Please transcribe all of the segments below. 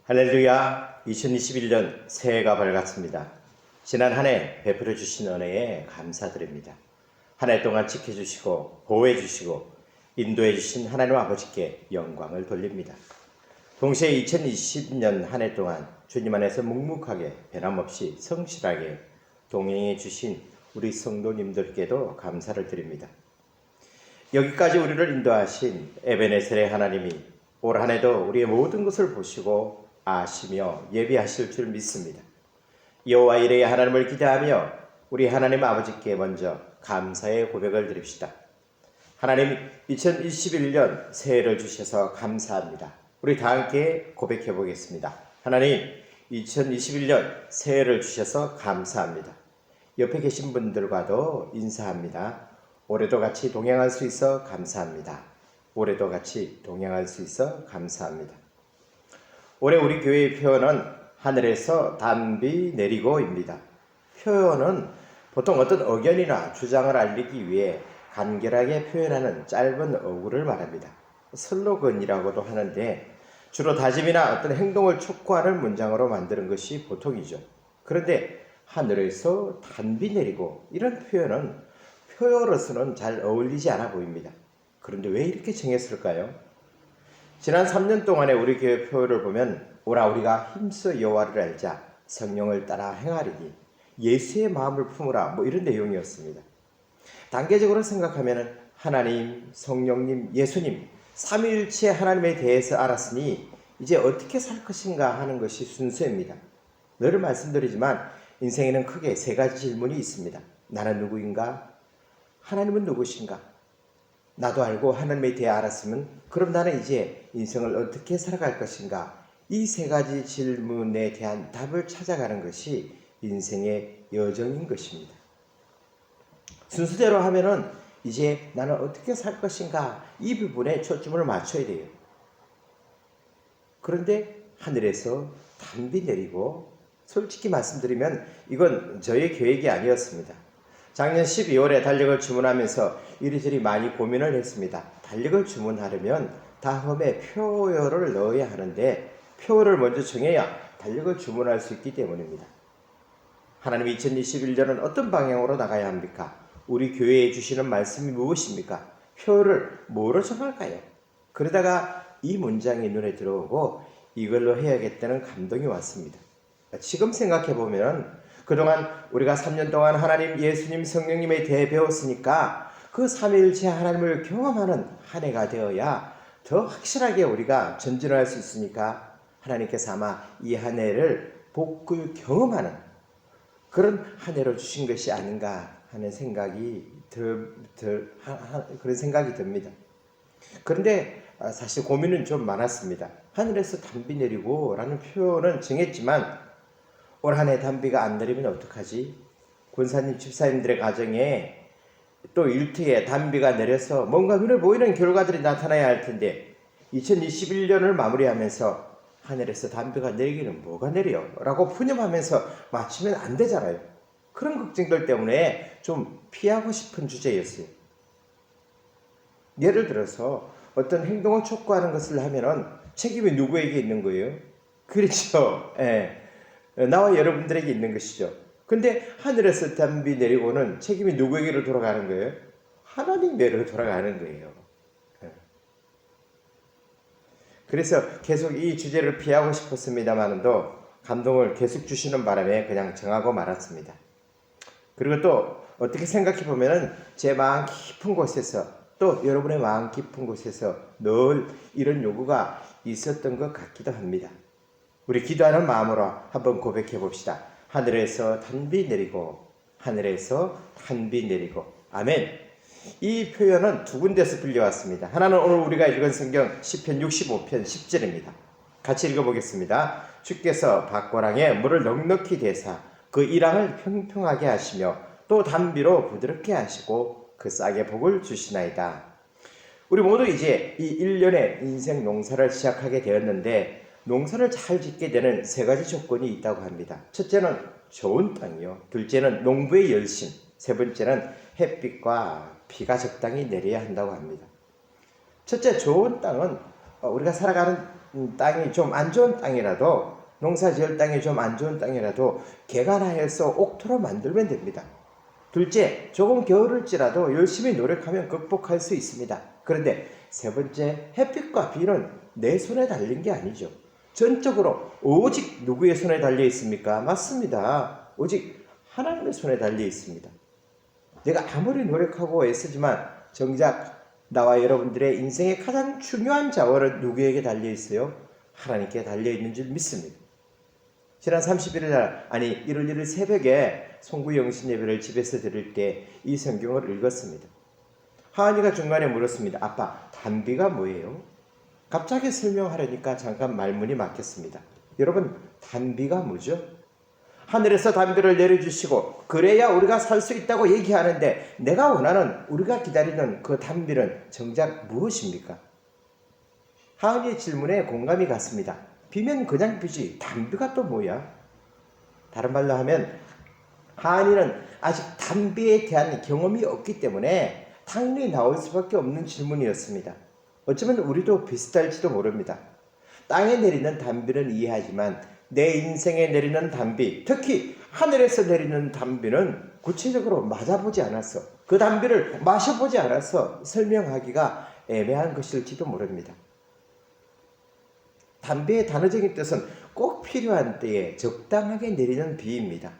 할렐루야. 2021년 새해가 밝았습니다. 지난 한 해 베풀어 주신 은혜에 감사드립니다. 한 해 동안 지켜주시고 보호해 주시고 인도해 주신 하나님 아버지께 영광을 돌립니다. 동시에 2020년 한 해 동안 주님 안에서 묵묵하게 변함없이 성실하게 동행해 주신 우리 성도님들께도 감사를 드립니다. 여기까지 우리를 인도하신 에베네셀의 하나님이 올 한 해도 우리의 모든 것을 보시고 아시며 예비하실 줄 믿습니다. 여호와 이레의 하나님을 기대하며 우리 하나님 아버지께 먼저 감사의 고백을 드립시다. 하나님, 2021년 새해를 주셔서 감사합니다. 우리 다 함께 고백해 보겠습니다. 하나님, 2021년 새해를 주셔서 감사합니다. 옆에 계신 분들과도 인사합니다. 올해도 같이 동행할 수 있어 감사합니다. 올해도 같이 동행할 수 있어 감사합니다. 올해 우리 교회의 표현은 하늘에서 단비 내리고입니다. 표현은 보통 어떤 의견이나 주장을 알리기 위해 간결하게 표현하는 짧은 어구를 말합니다. 슬로건이라고도 하는데 주로 다짐이나 어떤 행동을 촉구하는 문장으로 만드는 것이 보통이죠. 그런데 하늘에서 단비 내리고 이런 표현은 표어로서는 잘 어울리지 않아 보입니다. 그런데 왜 이렇게 정했을까요? 지난 3년 동안의 우리 교회 표어를 보면 오라 우리가 힘써 여호와를 알자 성령을 따라 행하리니 예수의 마음을 품으라 이런 내용이었습니다. 단계적으로 생각하면 하나님, 성령님, 예수님 삼위일체 하나님에 대해서 알았으니 이제 어떻게 살 것인가 하는 것이 순서입니다. 늘 말씀드리지만 인생에는 크게 세 가지 질문이 있습니다. 나는 누구인가? 하나님은 누구신가? 나도 알고 하나님에 대해 알았으면 그럼 나는 이제 인생을 어떻게 살아갈 것인가? 이 세 가지 질문에 대한 답을 찾아가는 것이 인생의 여정인 것입니다. 순서대로 하면은 이제 나는 어떻게 살 것인가? 이 부분에 초점을 맞춰야 돼요. 그런데 하늘에서 단비 내리고 솔직히 말씀드리면 이건 저의 계획이 아니었습니다. 작년 12월에 달력을 주문하면서 이리저리 많이 고민을 했습니다. 달력을 주문하려면 다음에 표어를 넣어야 하는데 표어를 먼저 정해야 달력을 주문할 수 있기 때문입니다. 하나님이 2021년은 어떤 방향으로 나가야 합니까? 우리 교회에 주시는 말씀이 무엇입니까? 표어를 뭐로 정할까요? 그러다가 이 문장이 눈에 들어오고 이걸로 해야겠다는 감동이 왔습니다. 지금 생각해보면 그동안 우리가 3년 동안 하나님, 예수님, 성령님에 대해 배웠으니까 그 삼위일체 하나님을 경험하는 한 해가 되어야 더 확실하게 우리가 전진할 수 있으니까 하나님께서 아마 이 한 해를 복을 경험하는 그런 한 해로 주신 것이 아닌가 하는 생각이 그런 생각이 듭니다. 그런데 사실 고민은 좀 많았습니다. 하늘에서 단비 내리고 라는 표현은 정했지만 올 한 해 단비가 안 내리면 어떡하지? 권사님, 집사님들의 가정에 또 일터에 단비가 내려서 뭔가 눈에 보이는 결과들이 나타나야 할 텐데 2021년을 마무리하면서 하늘에서 단비가 내리기는 뭐가 내려? 라고 푸념하면서 마치면 안 되잖아요. 그런 걱정들 때문에 좀 피하고 싶은 주제였어요. 예를 들어서 어떤 행동을 촉구하는 것을 하면은 책임이 누구에게 있는 거예요? 그렇죠. 예. 나와 여러분들에게 있는 것이죠. 근데 하늘에서 단비 내리고는 책임이 누구에게로 돌아가는 거예요? 하나님께로 돌아가는 거예요. 그래서 계속 이 주제를 피하고 싶었습니다만도 감동을 계속 주시는 바람에 그냥 정하고 말았습니다. 그리고 또 어떻게 생각해 보면은 제 마음 깊은 곳에서 또 여러분의 마음 깊은 곳에서 늘 이런 요구가 있었던 것 같기도 합니다. 우리 기도하는 마음으로 한번 고백해 봅시다. 하늘에서 단비 내리고 하늘에서 단비 내리고 아멘. 이 표현은 두 군데서 빌려왔습니다. 하나는 오늘 우리가 읽은 성경 시편 65편 10절입니다. 같이 읽어보겠습니다. 주께서 밭고랑에 물을 넉넉히 대사 그 이랑을 평평하게 하시며 또 단비로 부드럽게 하시고 그 싹에 복을 주시나이다. 우리 모두 이제 이 1년의 인생 농사를 시작하게 되었는데 농사를 잘 짓게 되는 세 가지 조건이 있다고 합니다. 첫째는 좋은 땅이요. 둘째는 농부의 열심. 세 번째는 햇빛과 비가 적당히 내려야 한다고 합니다. 첫째, 좋은 땅은 우리가 살아가는 땅이 좀 안 좋은 땅이라도, 농사 지을 땅이 좀 안 좋은 땅이라도 개간하여서 옥토로 만들면 됩니다. 둘째, 조금 게으를지라도 열심히 노력하면 극복할 수 있습니다. 그런데 세 번째, 햇빛과 비는 내 손에 달린 게 아니죠. 전적으로 오직 누구의 손에 달려 있습니까? 맞습니다. 오직 하나님의 손에 달려 있습니다. 내가 아무리 노력하고 애쓰지만 정작 나와 여러분들의 인생의 가장 중요한 자원은 누구에게 달려 있어요? 하나님께 달려 있는 줄 믿습니다. 지난 31일 날, 1월 1일 새벽에 송구 영신 예배를 집에서 드릴 때 이 성경을 읽었습니다. 하은이가 중간에 물었습니다. 아빠, 단비가 뭐예요? 갑자기 설명하려니까 잠깐 말문이 막혔습니다. 여러분, 단비가 뭐죠? 하늘에서 단비를 내려주시고 그래야 우리가 살 수 있다고 얘기하는데, 내가 원하는, 우리가 기다리는 그 단비는 정작 무엇입니까? 하은이의 질문에 공감이 갔습니다. 비면 그냥 비지, 단비가 또 뭐야? 다른 말로 하면 하은이는 아직 단비에 대한 경험이 없기 때문에 당연히 나올 수밖에 없는 질문이었습니다. 어쩌면 우리도 비슷할지도 모릅니다. 땅에 내리는 단비는 이해하지만 내 인생에 내리는 단비, 특히 하늘에서 내리는 단비는 구체적으로 맞아보지 않아서, 그 단비를 마셔보지 않아서 설명하기가 애매한 것일지도 모릅니다. 단비의 단어적인 뜻은 꼭 필요한 때에 적당하게 내리는 비입니다.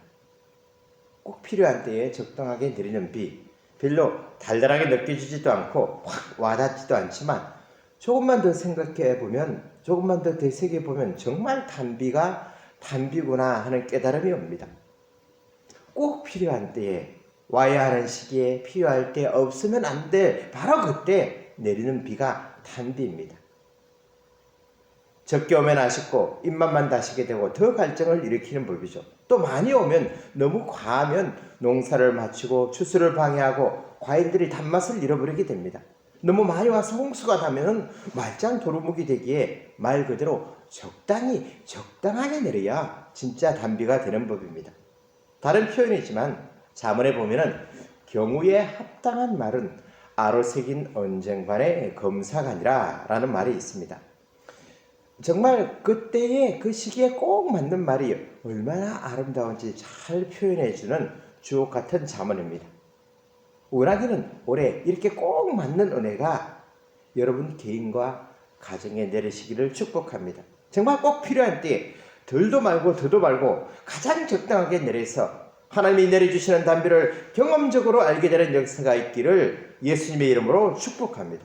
꼭 필요한 때에 적당하게 내리는 비. 별로 달달하게 느껴지지도 않고 확 와닿지도 않지만 조금만 더 생각해 보면, 조금만 더 되새겨 보면 정말 단비가 단비구나 하는 깨달음이 옵니다. 꼭 필요한 때에, 와야 하는 시기에, 필요할 때, 없으면 안 돼, 바로 그때 내리는 비가 단비입니다. 적게 오면 아쉽고 입맛만 다시게 되고 더 갈증을 일으키는 법이죠. 또 많이 오면, 너무 과하면 농사를 마치고 추수를 방해하고 과일들이 단맛을 잃어버리게 됩니다. 너무 많이 와서 홍수가 나면 말짱 도루묵이 되기에 말 그대로 적당하게 내려야 진짜 단비가 되는 법입니다. 다른 표현이지만 잠언에 보면은 경우에 합당한 말은 아로 새긴 언쟁반의 검사가니라 라는 말이 있습니다. 정말 그때에, 그 시기에 꼭 맞는 말이 얼마나 아름다운지 잘 표현해주는 주옥 같은 잠언입니다. 원하기는 올해 이렇게 꼭 맞는 은혜가 여러분 개인과 가정에 내리시기를 축복합니다. 정말 꼭 필요한 때에 덜도 말고 더도 말고 가장 적당하게 내려서 하나님이 내려주시는 단비를 경험적으로 알게 되는 역사가 있기를 예수님의 이름으로 축복합니다.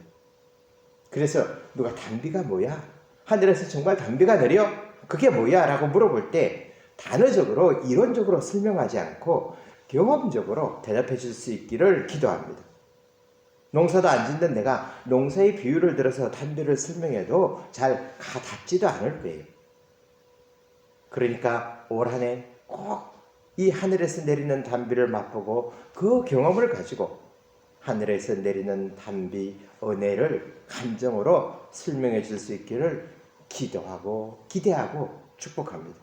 그래서 누가 단비가 뭐야? 하늘에서 정말 단비가 내려? 그게 뭐야? 라고 물어볼 때 단어적으로, 이론적으로 설명하지 않고 경험적으로 대답해 줄 수 있기를 기도합니다. 농사도 안 짓는 내가 농사의 비유를 들어서 단비를 설명해도 잘 가닿지도 않을 거예요. 그러니까 올 한 해 꼭 이 하늘에서 내리는 단비를 맛보고 그 경험을 가지고 하늘에서 내리는 단비, 은혜를 감정으로 설명해 줄 수 있기를 기도하고 기대하고 축복합니다.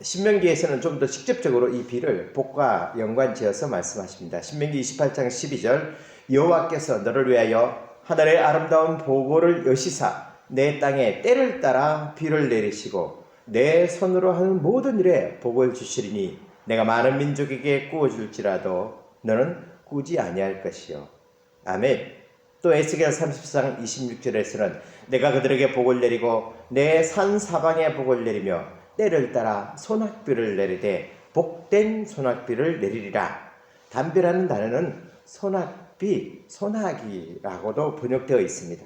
신명기에서는 좀 더 직접적으로 이 비를 복과 연관지어서 말씀하십니다. 신명기 28장 12절, 여호와께서 너를 위하여 하늘의 아름다운 보고를 여시사 내 땅에 때를 따라 비를 내리시고 내 손으로 하는 모든 일에 복을 주시리니 내가 많은 민족에게 구워줄지라도 너는 꾸지 아니할 것이요. 아멘. 또 에스겔 30장 26절에서는 내가 그들에게 복을 내리고 내 산 사방에 복을 내리며 때를 따라 소낙비를 내리되 복된 소낙비를 내리리라. 단비라는 단어는 소낙비, 소낙이라고도 번역되어 있습니다.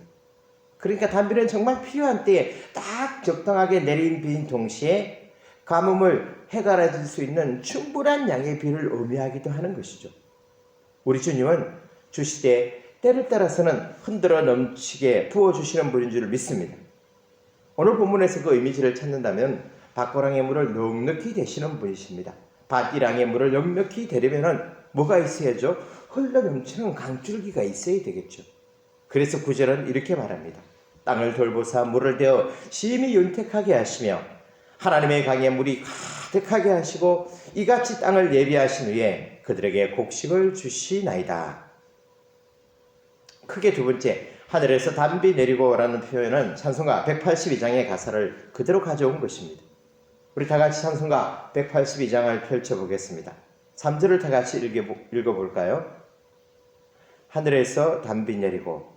그러니까 단비는 정말 필요한 때에 딱 적당하게 내린 비인 동시에 가뭄을 해결해 줄 수 있는 충분한 양의 비를 의미하기도 하는 것이죠. 우리 주님은 주시되 때를 따라서는 흔들어 넘치게 부어주시는 분인 줄 믿습니다. 오늘 본문에서 그 이미지를 찾는다면 밭고랑의 물을 넉넉히 대시는 분이십니다. 밭이랑의 물을 넉넉히 대려면 뭐가 있어야죠? 흘러 넘치는 강줄기가 있어야 되겠죠. 그래서 구절은 이렇게 말합니다. 땅을 돌보사 물을 대어 심히 윤택하게 하시며 하나님의 강에 물이 가득하게 하시고 이같이 땅을 예비하신 후에 그들에게 곡식을 주시나이다. 크게 두 번째, 하늘에서 담비 내리고라는 표현은 찬송가 182장의 가사를 그대로 가져온 것입니다. 우리 다 같이 찬송가 182장을 펼쳐보겠습니다. 3절을 다 같이 읽어볼까요? 하늘에서 담비 내리고,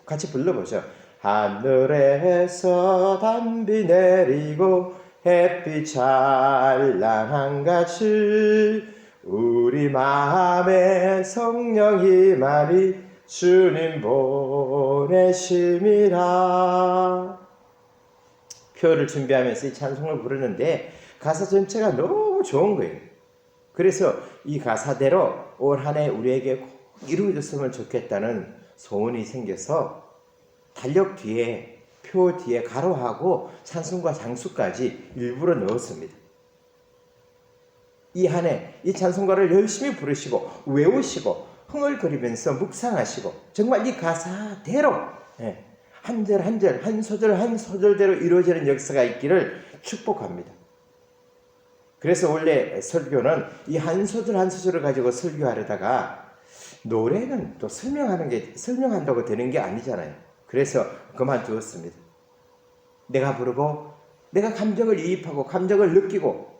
같이 불러보죠. 하늘에서 담비 내리고 햇빛 찬란한 같이 우리 마음에 성령이 많이 주님 보내심이라. 표를 준비하면서 이 찬송을 부르는데 가사 전체가 너무 좋은 거예요. 그래서 이 가사대로 올 한 해 우리에게 꼭 이루어졌으면 좋겠다는 소원이 생겨서 달력 뒤에, 표 뒤에 가로하고 찬송가 장수까지 일부러 넣었습니다. 이 한 해 이 찬송가를 열심히 부르시고 외우시고 흥얼거리면서 묵상하시고 정말 이 가사대로 한 절 한 절, 한 소절 한 소절대로 이루어지는 역사가 있기를 축복합니다. 그래서 원래 설교는 이 한 소절 한 소절을 가지고 설교하려다가 노래는 또 설명한다고 되는 게 아니잖아요. 그래서 그만두었습니다. 내가 부르고 내가 감정을 이입하고 감정을 느끼고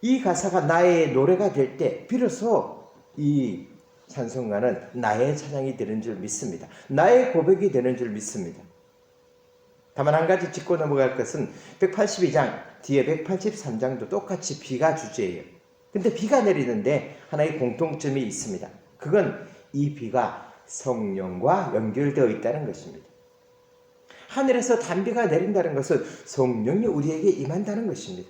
이 가사가 나의 노래가 될 때 비로소 이 찬송가는 나의 찬양이 되는 줄 믿습니다. 나의 고백이 되는 줄 믿습니다. 다만 한 가지 짚고 넘어갈 것은 182장 뒤에 183장도 똑같이 비가 주제예요. 근데 비가 내리는데 하나의 공통점이 있습니다. 그건 이 비가 성령과 연결되어 있다는 것입니다. 하늘에서 단비가 내린다는 것은 성령이 우리에게 임한다는 것입니다.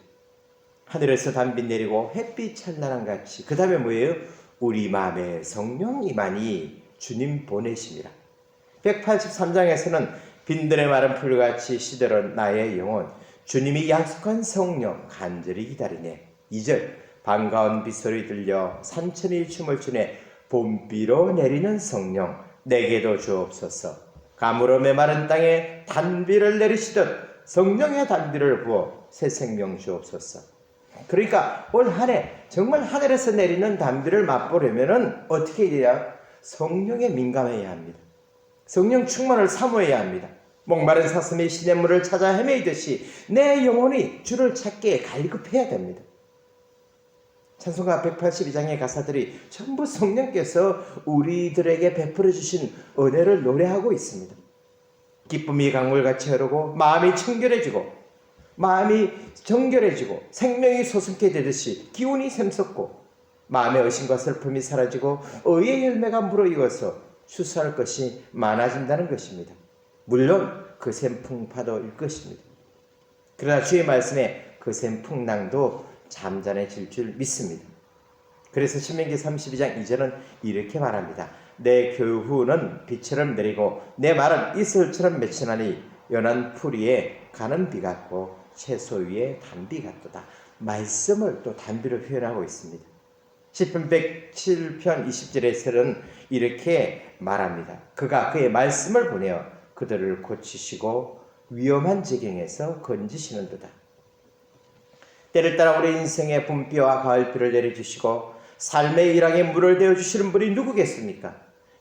하늘에서 단비 내리고 햇빛 찬란한 같이, 그 다음에 뭐예요? 우리 마음에 성령 임하니 주님 보내심이라. 183장에서는 빈들의 마른 풀같이 시들은 나의 영혼, 주님이 약속한 성령 간절히 기다리네. 2절 반가운 빗소리 들려 산천이 춤을 추네. 봄비로 내리는 성령 내게도 주옵소서. 가물어 메마른 땅에 단비를 내리시듯 성령의 단비를 부어 새 생명 주옵소서. 그러니까 올 한 해 정말 하늘에서 내리는 단비를 맛보려면 어떻게 해야? 성령에 민감해야 합니다. 성령 충만을 사모해야 합니다. 목마른 사슴이 시냇물을 찾아 헤매이듯이 내 영혼이 주를 찾기에 갈급해야 됩니다. 찬송가 182장의 가사들이 전부 성령께서 우리들에게 베풀어 주신 은혜를 노래하고 있습니다. 기쁨이 강물같이 흐르고 마음이 청결해지고 마음이 정결해지고 생명이 솟게 되듯이 기운이 샘솟고 마음의 의심과 슬픔이 사라지고 의의 열매가 물어익어서 추수할 것이 많아진다는 것입니다. 물론 그샘 풍파도일 것입니다. 그러나 주의 말씀에 그샘 풍랑도 잠잠해질 줄 믿습니다. 그래서 신명기 32장 2절은 이렇게 말합니다. 내 교훈은 비처럼 내리고 내 말은 이슬처럼 맺히나니 연한 풀 위에 가는 비 같고 채소 위에 단비 같도다. 말씀을 또 단비로 표현하고 있습니다. 시편 107편 20절에서는 이렇게 말합니다. 그가 그의 말씀을 보내어 그들을 고치시고 위험한 지경에서 건지시는도다. 때를 따라 우리 인생의 봄비와 가을비를 내려주시고 삶의 일항에 물을 대어주시는 분이 누구겠습니까?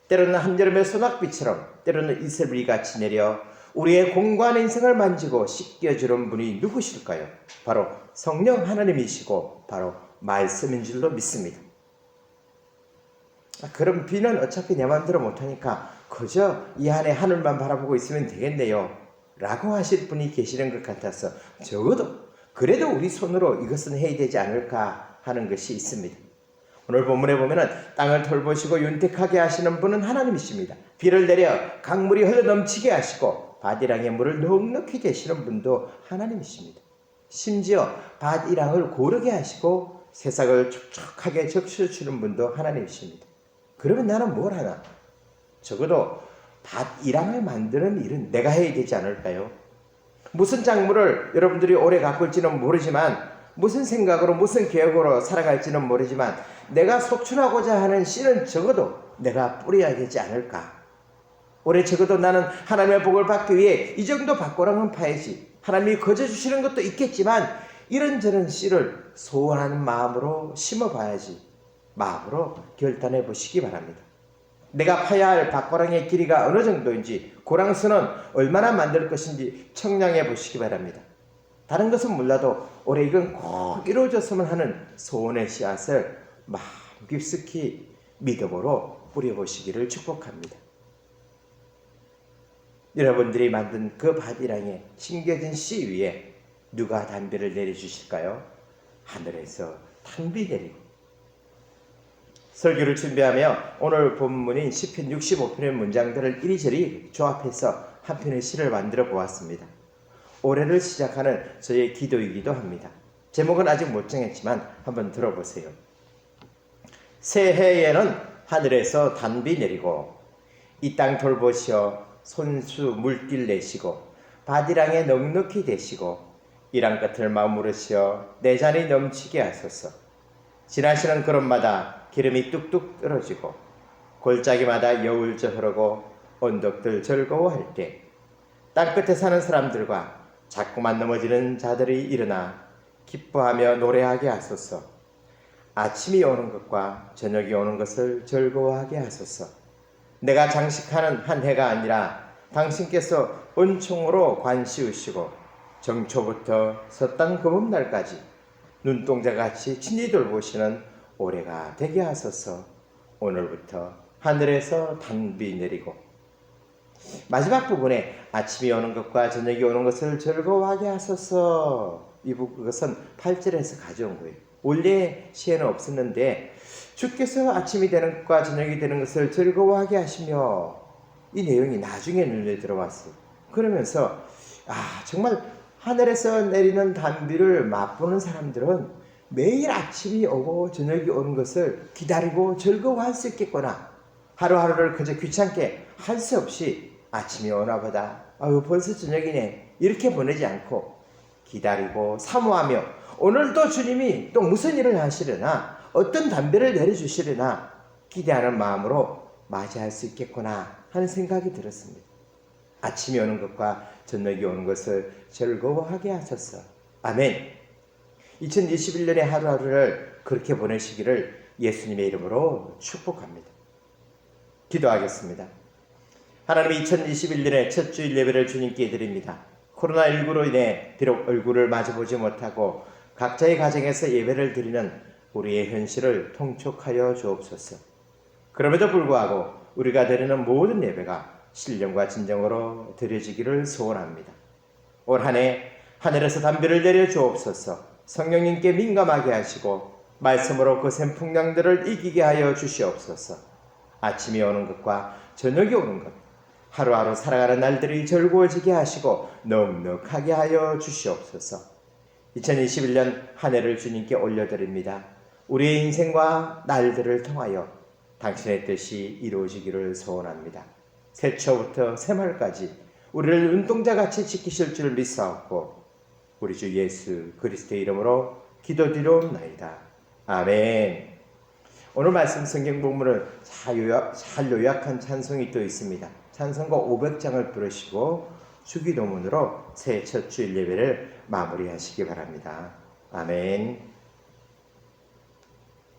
때로는 한여름의 소낙비처럼 때로는 이슬비같이 내려 우리의 공고한 인생을 만지고 씻겨주는 분이 누구실까요? 바로 성령 하나님이시고 바로 말씀인 줄로 믿습니다. 그럼 비는 어차피 내 마음대로 못하니까 그저 이 안에 하늘만 바라보고 있으면 되겠네요 라고 하실 분이 계시는 것 같아서 적어도 그래도 우리 손으로 이것은 해야 되지 않을까 하는 것이 있습니다. 오늘 본문에 보면은 땅을 돌보시고 윤택하게 하시는 분은 하나님이십니다. 비를 내려 강물이 흘러 넘치게 하시고 밭이랑의 물을 넉넉히 계시는 분도 하나님이십니다. 심지어 밭이랑을 고르게 하시고 새싹을 촉촉하게 적셔주는 분도 하나님이십니다. 그러면 나는 뭘 하나? 적어도 밭이랑을 만드는 일은 내가 해야 되지 않을까요? 무슨 작물을 여러분들이 오래 가꿀지는 모르지만 무슨 생각으로 무슨 계획으로 살아갈지는 모르지만 내가 속출하고자 하는 씨는 적어도 내가 뿌려야 되지 않을까? 올해 적어도 나는 하나님의 복을 받기 위해 이 정도 밭고랑은 파야지. 하나님이 거저주시는 것도 있겠지만 이런저런 씨를 소원하는 마음으로 심어봐야지. 마음으로 결단해 보시기 바랍니다. 내가 파야 할 밭고랑의 길이가 어느 정도인지, 고랑수는 얼마나 만들 것인지 청량해 보시기 바랍니다. 다른 것은 몰라도 올해 이건 꼭 이루어졌으면 하는 소원의 씨앗을 마음 깊숙이 믿음으로 뿌려보시기를 축복합니다. 여러분들이 만든 그 밭이랑에 심겨진 씨 위에 누가 단비를 내려주실까요? 하늘에서 단비 내리고. 설교를 준비하며 오늘 본문인 시편 65편의 문장들을 이리저리 조합해서 한 편의 시를 만들어 보았습니다. 올해를 시작하는 저의 기도이기도 합니다. 제목은 아직 못 정했지만 한번 들어보세요. 새해에는 하늘에서 단비 내리고 이 땅 돌보시어 손수 물길 내시고 바디랑에 넉넉히 되시고 이랑 끝을 마무르시어 내 잔이 넘치게 하소서. 지나시는 걸음마다 기름이 뚝뚝 떨어지고 골짜기마다 여울져 흐르고 언덕들 즐거워할 때 땅끝에 사는 사람들과 자꾸만 넘어지는 자들이 일어나 기뻐하며 노래하게 하소서. 아침이 오는 것과 저녁이 오는 것을 즐거워하게 하소서. 내가 장식하는 한 해가 아니라 당신께서 은총으로 관시우시고 정초부터 섰던 금음날까지 눈동자같이 친히 돌보시는 올해가 되게 하소서. 오늘부터 하늘에서 단비 내리고. 마지막 부분에 아침이 오는 것과 저녁이 오는 것을 즐거워하게 하소서. 그것은 8절에서 가져온 거예요. 원래 시에는 없었는데 주께서 아침이 되는 것과 저녁이 되는 것을 즐거워하게 하시며, 이 내용이 나중에 눈에 들어왔어요. 그러면서 정말 하늘에서 내리는 단비를 맛보는 사람들은 매일 아침이 오고 저녁이 오는 것을 기다리고 즐거워할 수 있겠구나. 하루하루를 그저 귀찮게 할 수 없이 아침이 오나 보다, 벌써 저녁이네, 이렇게 보내지 않고 기다리고 사모하며 오늘도 주님이 또 무슨 일을 하시려나, 어떤 담배를 내려주시려나 기대하는 마음으로 맞이할 수 있겠구나 하는 생각이 들었습니다. 아침이 오는 것과 저녁이 오는 것을 즐거워하게 하소서. 아멘. 2021년의 하루하루를 그렇게 보내시기를 예수님의 이름으로 축복합니다. 기도하겠습니다. 하나님, 2021년의 첫 주일 예배를 주님께 드립니다. 코로나19로 인해 비록 얼굴을 마주보지 못하고 각자의 가정에서 예배를 드리는 우리의 현실을 통촉하여 주옵소서. 그럼에도 불구하고 우리가 드리는 모든 예배가 신령과 진정으로 드려지기를 소원합니다. 올 한 해 하늘에서 단비를 내려 주옵소서. 성령님께 민감하게 하시고 말씀으로 그 샘풍량들을 이기게 하여 주시옵소서. 아침이 오는 것과 저녁이 오는 것, 하루하루 살아가는 날들이 즐거워지게 하시고 넉넉하게 하여 주시옵소서. 2021년 한 해를 주님께 올려드립니다. 우리의 인생과 날들을 통하여 당신의 뜻이 이루어지기를 소원합니다. 새초부터 새말까지 우리를 눈동자같이 지키실 줄 믿사옵고 우리 주 예수 그리스도의 이름으로 기도드리옵나이다. 아멘. 오늘 말씀 성경 본문을 잘 요약한 찬송이 또 있습니다. 찬송가 500장을 부르시고 주기도문으로 새해 첫 주일 예배를 마무리하시기 바랍니다. 아멘.